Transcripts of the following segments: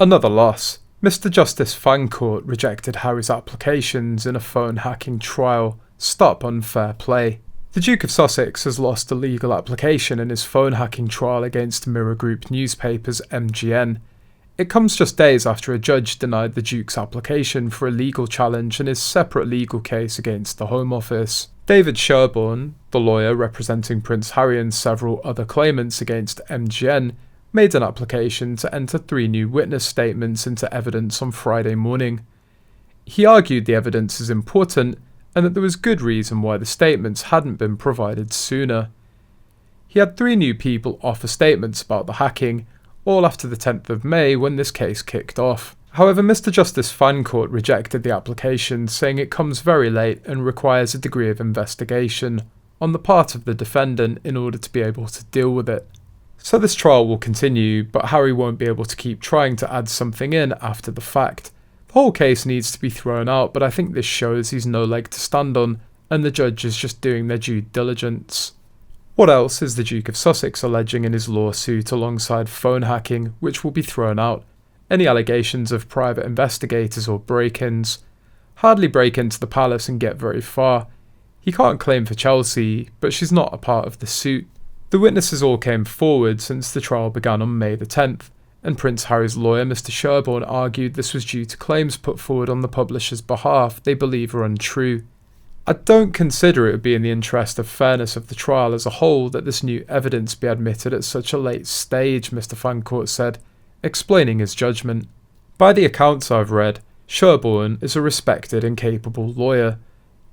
Another loss. Mr. Justice Fancourt rejected Harry's applications in a phone hacking trial. Stop unfair play. The Duke of Sussex has lost a legal application in his phone hacking trial against Mirror Group newspapers MGN. It comes just days after a judge denied the Duke's application for a legal challenge in his separate legal case against the Home Office. David Sherborne, the lawyer representing Prince Harry and several other claimants against MGN, made an application to enter 3 new witness statements into evidence on Friday morning. He argued the evidence is important and that there was good reason why the statements hadn't been provided sooner. He had 3 new people offer statements about the hacking, all after the 10th of May when this case kicked off. However, Mr. Justice Fancourt rejected the application, saying it comes very late and requires a degree of investigation on the part of the defendant in order to be able to deal with it. So this trial will continue, but Harry won't be able to keep trying to add something in after the fact. The whole case needs to be thrown out, but I think this shows he's no leg to stand on, and the judge is just doing their due diligence. What else is the Duke of Sussex alleging in his lawsuit alongside phone hacking, which will be thrown out? Any allegations of private investigators or break-ins? Hardly break into the palace and get very far. He can't claim for Chelsea, but she's not a part of the suit. The witnesses all came forward since the trial began on May the 10th, and Prince Harry's lawyer, Mr. Sherborne, argued this was due to claims put forward on the publisher's behalf they believe are untrue. I don't consider it would be in the interest of fairness of the trial as a whole that this new evidence be admitted at such a late stage, Mr. Fancourt said, explaining his judgment. By the accounts I've read, Sherborne is a respected and capable lawyer.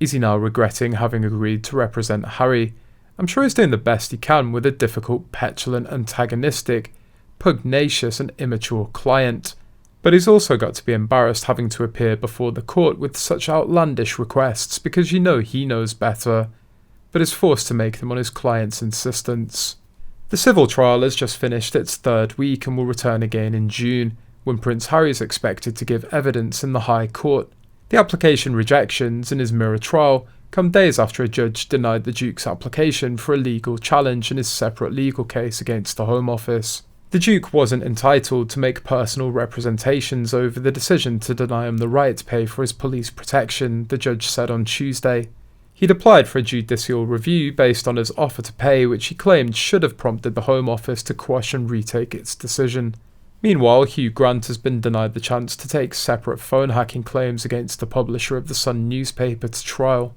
Is he now regretting having agreed to represent Harry? I'm sure he's doing the best he can with a difficult, petulant, antagonistic, pugnacious and immature client. But he's also got to be embarrassed having to appear before the court with such outlandish requests because you know he knows better, but is forced to make them on his client's insistence. The civil trial has just finished its 3rd week and will return again in June, when Prince Harry is expected to give evidence in the High Court. The application rejections in his mirror trial come days after a judge denied the Duke's application for a legal challenge in his separate legal case against the Home Office. The Duke wasn't entitled to make personal representations over the decision to deny him the right to pay for his police protection, the judge said on Tuesday. He'd applied for a judicial review based on his offer to pay, which he claimed should have prompted the Home Office to quash and retake its decision. Meanwhile, Hugh Grant has been denied the chance to take separate phone hacking claims against the publisher of the Sun newspaper to trial.